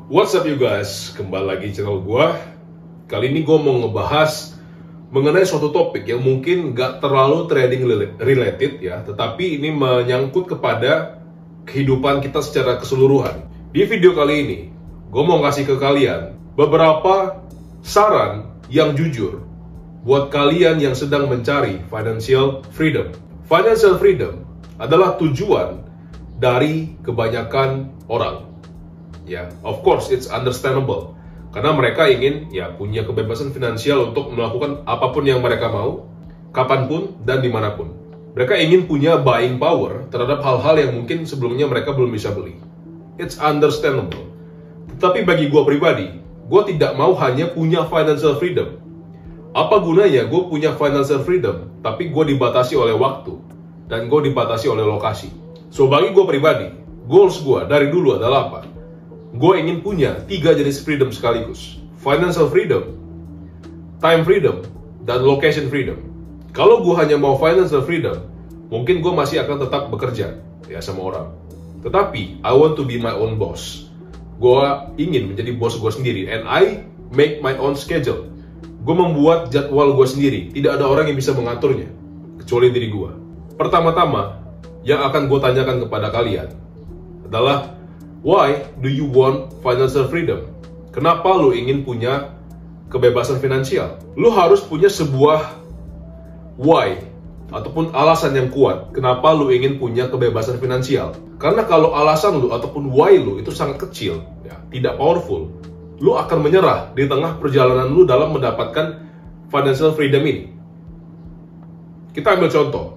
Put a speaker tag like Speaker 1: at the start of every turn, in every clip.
Speaker 1: What's up you guys, kembali lagi di channel gue. Kali ini gue mau ngebahas mengenai suatu topik yang mungkin gak terlalu trading related ya, tetapi ini menyangkut kepada kehidupan kita secara keseluruhan. Di video kali ini, gue mau ngasih ke kalian beberapa saran yang jujur buat kalian yang sedang mencari financial freedom. Financial freedom adalah tujuan dari kebanyakan orang. Ya, of course it's understandable. Karena mereka ingin punya kebebasan finansial untuk melakukan apapun yang mereka mau, kapanpun dan dimanapun. Mereka ingin punya buying power terhadap hal-hal yang mungkin sebelumnya mereka belum bisa beli. It's understandable. Tetapi bagi gue pribadi, gue tidak mau hanya punya financial freedom. Apa gunanya gue punya financial freedom, tapi gue dibatasi oleh waktu, dan gue dibatasi oleh lokasi. So bagi gue pribadi, goals gue dari dulu adalah apa? Gue ingin punya 3 jenis freedom sekaligus. Financial freedom, time freedom, dan location freedom. Kalau gue hanya mau financial freedom, mungkin gue masih akan tetap bekerja sama orang. Tetapi, I want to be my own boss. Gue ingin menjadi bos gue sendiri. And I make my own schedule. Gue membuat jadwal gue sendiri. Tidak ada orang yang bisa mengaturnya, kecuali diri gue. Pertama-tama, yang akan gue tanyakan kepada kalian adalah, why do you want financial freedom? Kenapa lu ingin punya kebebasan finansial? Lu harus punya sebuah why ataupun alasan yang kuat kenapa lu ingin punya kebebasan finansial. Karena kalau alasan lu ataupun why lu itu sangat kecil, tidak powerful, lu akan menyerah di tengah perjalanan lu dalam mendapatkan financial freedom ini. Kita ambil contoh.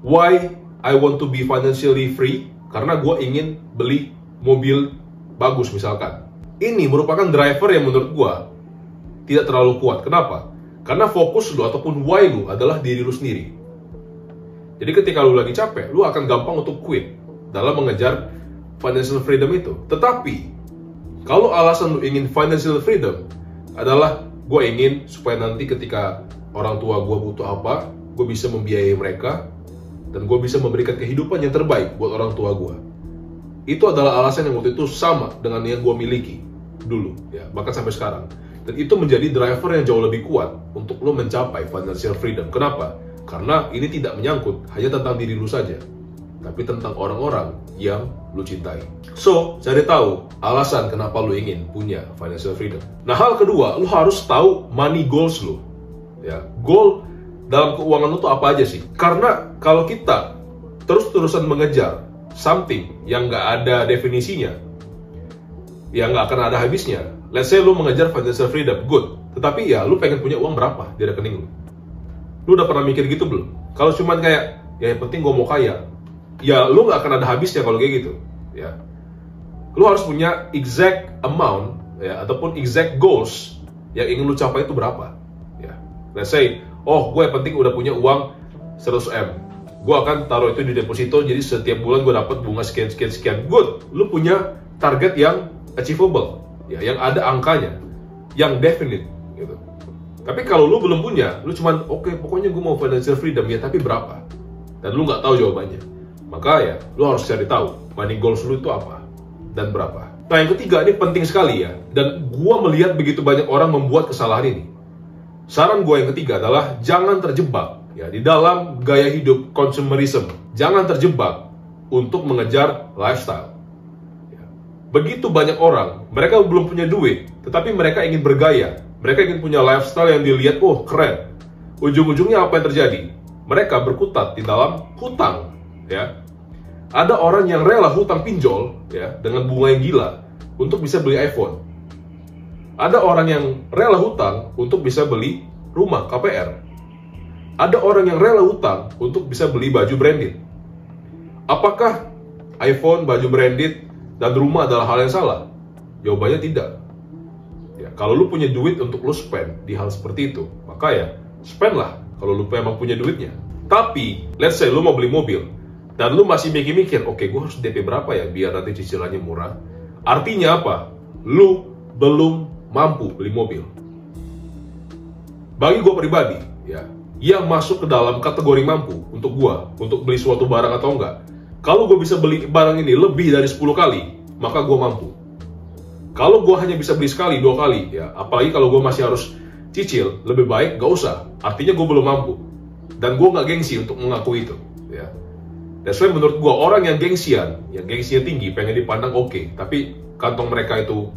Speaker 1: Why I want to be financially free? Karena gue ingin beli mobil bagus misalkan. Ini merupakan driver yang menurut gua tidak terlalu kuat. Kenapa? Karena fokus lu ataupun why lu adalah diri lu sendiri. Jadi ketika lu lagi capek, lu akan gampang untuk quit dalam mengejar financial freedom itu. Tetapi kalau alasan lu ingin financial freedom adalah gua ingin supaya nanti ketika orang tua gua butuh apa, gua bisa membiayai mereka dan gua bisa memberikan kehidupan yang terbaik buat orang tua gua. Itu adalah alasan yang waktu itu sama dengan yang gue miliki dulu, bahkan sampai sekarang. Dan itu menjadi driver yang jauh lebih kuat untuk lo mencapai financial freedom. Kenapa? Karena ini tidak menyangkut hanya tentang diri lo saja, tapi tentang orang-orang yang lo cintai. So, cari tahu alasan kenapa lo ingin punya financial freedom. Nah, hal kedua, lo harus tahu money goals lo. Goal dalam keuangan lo tuh apa aja sih? Karena kalau kita terus-terusan mengejar something yang nggak ada definisinya, yang nggak akan ada habisnya. Let's say lu mengejar financial freedom, good. Tetapi lu pengen punya uang berapa di rekening lu? Lu udah pernah mikir gitu belum? Kalau cuman kayak, yang penting gue mau kaya, lu nggak akan ada habisnya kalau kayak gitu. Lu harus punya exact amount, ataupun exact goals yang ingin lu capai itu berapa. Let's say, gue yang penting udah punya uang 100M. Gue akan taruh itu di deposito, jadi setiap bulan gue dapat bunga sekian. Good, lu punya target yang achievable, yang ada angkanya, yang definite, gitu. Tapi kalau lu belum punya, lu cuman pokoknya gue mau financial freedom, tapi berapa? Dan lu nggak tahu jawabannya. Maka lu harus cari tahu money goals lu itu apa dan berapa. Nah, yang ketiga ini penting sekali dan gue melihat begitu banyak orang membuat kesalahan ini. Saran gue yang ketiga adalah jangan terjebak di dalam gaya hidup consumerism. Jangan terjebak untuk mengejar lifestyle. Begitu banyak orang, mereka belum punya duit, tetapi mereka ingin bergaya. Mereka ingin punya lifestyle yang dilihat, keren. Ujung-ujungnya apa yang terjadi? Mereka berkutat di dalam hutang. Ada orang yang rela hutang pinjol dengan bunga yang gila untuk bisa beli iPhone. Ada orang yang rela hutang untuk bisa beli rumah KPR. Ada orang yang rela hutang untuk bisa beli baju branded. Apakah iPhone, baju branded, dan rumah adalah hal yang salah? Jawabannya tidak. Kalau lu punya duit untuk lu spend di hal seperti itu, maka spend lah kalau lu emang punya duitnya. Tapi, let's say lu mau beli mobil, dan lu masih mikir-mikir, gue harus DP berapa biar nanti cicilannya murah. Artinya apa? Lu belum mampu beli mobil. Bagi gue pribadi, yang masuk ke dalam kategori mampu untuk beli suatu barang atau enggak, kalau gue bisa beli barang ini lebih dari 10 kali, maka gue mampu. Kalau gue hanya bisa beli sekali, 2 kali, ya, apalagi kalau gue masih harus cicil, lebih baik gak usah. Artinya gue belum mampu. Dan gue gak gengsi untuk mengakui itu. Ya. That's why menurut gue, orang yang gengsian, yang gengsinya tinggi, pengen dipandang oke, tapi kantong mereka itu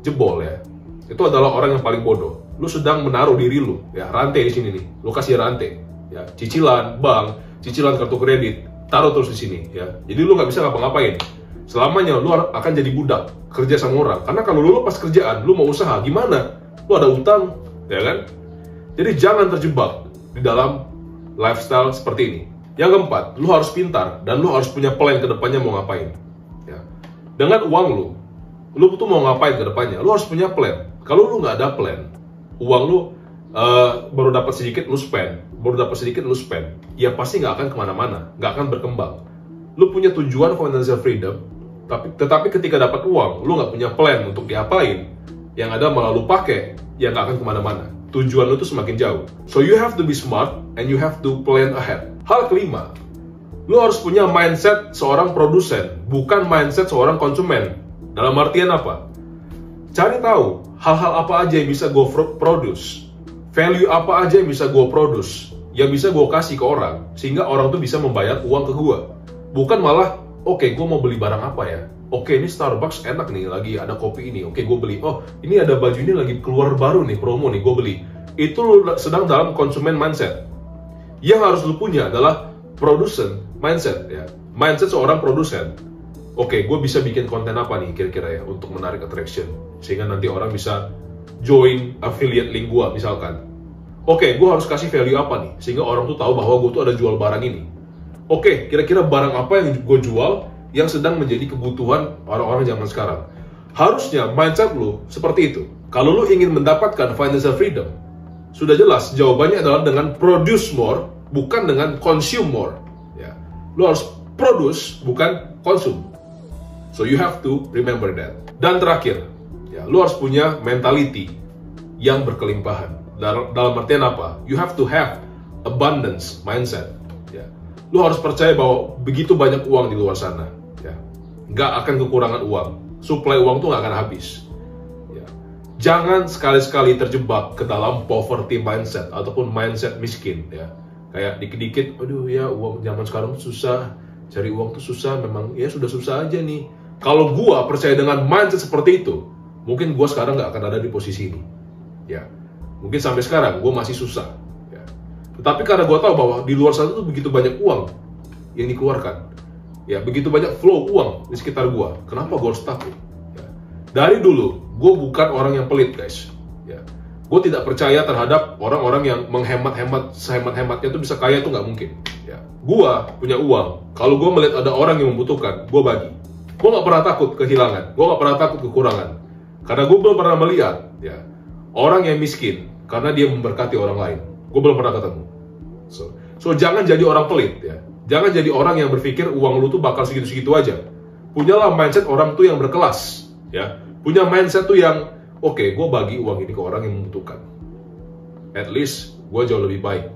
Speaker 1: jebol, ya, itu adalah orang yang paling bodoh. Lu sedang menaruh diri lu, ya, rantai di sini nih. Lu kasih rantai, ya, cicilan bank, cicilan kartu kredit, taruh terus di sini, ya. Jadi lu nggak bisa ngapa-ngapain. Selamanya lu akan jadi budak kerja sama orang. Karena kalau lu lepas kerjaan, lu mau usaha, gimana? Lu ada utang, ya kan? Jadi jangan terjebak di dalam lifestyle seperti ini. Yang keempat, lu harus pintar dan lu harus punya plan ke depannya mau ngapain. Ya. Dengan uang lu tuh mau ngapain ke depannya? Lu harus punya plan. Kalau lu nggak ada plan, uang lu baru dapat sedikit, lu spend. Baru dapat sedikit, lu spend. Ya pasti nggak akan kemana-mana, nggak akan berkembang. Lu punya tujuan financial freedom, tetapi ketika dapat uang, lu nggak punya plan untuk diapain, yang ada malah lu pakai, ya nggak akan kemana-mana. Tujuan lu tuh semakin jauh. So you have to be smart and you have to plan ahead. Hal kelima, lu harus punya mindset seorang produsen, bukan mindset seorang konsumen. Dalam artian apa? Cari tahu hal-hal apa aja yang bisa gue produce, value apa aja yang bisa gue produce, yang bisa gue kasih ke orang, sehingga orang tuh bisa membayar uang ke gue. Bukan malah, oke, gue mau beli barang apa ya? Oke, ini Starbucks enak nih, lagi ada kopi ini. Oke, gue beli. Oh, ini ada baju ini lagi keluar baru nih, promo nih, gue beli. Itu lu sedang dalam konsumen mindset. Yang harus lu punya adalah produsen mindset, ya. Mindset seorang produsen. Oke, gue bisa bikin konten apa nih kira-kira ya untuk menarik attraction, sehingga nanti orang bisa join affiliate link gue misalkan. Oke, gue harus kasih value apa nih, sehingga orang tuh tahu bahwa gue tuh ada jual barang ini. Oke, kira-kira barang apa yang gue jual yang sedang menjadi kebutuhan orang-orang zaman sekarang. Harusnya mindset lu seperti itu. Kalau lu ingin mendapatkan financial freedom, sudah jelas jawabannya adalah dengan produce more, bukan dengan consume more. Ya. Lu harus produce, bukan consume. So you have to remember that. Dan terakhir, ya, lu harus punya mentality yang berkelimpahan. Dalam artian apa? You have to have abundance mindset. Ya. Lu harus percaya bahwa begitu banyak uang di luar sana, ya, nggak akan kekurangan uang. Suplai uang tuh nggak akan habis. Ya. Jangan sekali-sekali terjebak ke dalam poverty mindset ataupun mindset miskin. Ya. Kayak dikit-dikit, aduh ya uang zaman sekarang susah, cari uang tuh susah, memang ya sudah susah aja nih. Kalau gua percaya dengan mindset seperti itu, mungkin gua sekarang nggak akan ada di posisi ini. Ya, mungkin sampai sekarang gua masih susah. Tetapi karena gue tahu bahwa di luar sana tuh begitu banyak uang yang dikeluarkan, ya, begitu banyak flow uang di sekitar gue. Kenapa gue harus takut? Ya. Dari dulu, gue bukan orang yang pelit, guys. Ya. Gue tidak percaya terhadap orang-orang yang menghemat-hemat, sehemat-hematnya tuh bisa kaya, itu nggak mungkin. Ya. Gue punya uang. Kalau gue melihat ada orang yang membutuhkan, gue bagi. Gue nggak pernah takut kehilangan. Gue nggak pernah takut kekurangan. Karena gue belum pernah melihat, ya, orang yang miskin karena dia memberkati orang lain. Gue belum pernah ketemu. So jangan jadi orang pelit, ya. Jangan jadi orang yang berpikir uang lu tuh bakal segitu-segitu aja. Punyalah mindset orang tuh yang berkelas, ya. Punya mindset tuh yang, oke, gue bagi uang ini ke orang yang membutuhkan. At least gue jauh lebih baik.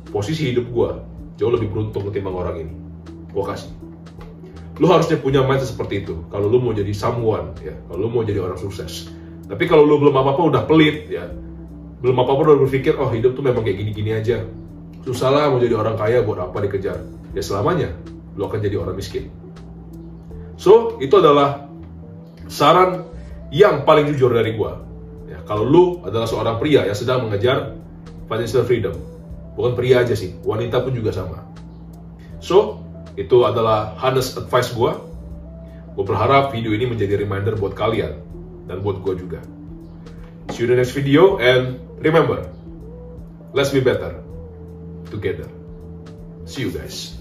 Speaker 1: Posisi hidup gue jauh lebih beruntung ketimbang orang ini. Gue kasih. Lu harusnya punya mindset seperti itu. Kalau lu mau jadi someone, ya. Kalau lu mau jadi orang sukses. Tapi kalau lu belum apa-apa udah pelit, ya. Belum apa-apa udah berpikir, oh hidup tuh memang kayak gini-gini aja. Susah lah mau jadi orang kaya, buat apa dikejar. Ya selamanya, lu akan jadi orang miskin. So, itu adalah saran yang paling jujur dari gua. Ya, kalau lu adalah seorang pria yang sedang mengejar financial freedom. Bukan pria aja sih, wanita pun juga sama. So, itu adalah honest advice gua. Gua berharap video ini menjadi reminder buat kalian. Dan buat gua juga. See you in the next video, and remember, let's be better together. See you guys.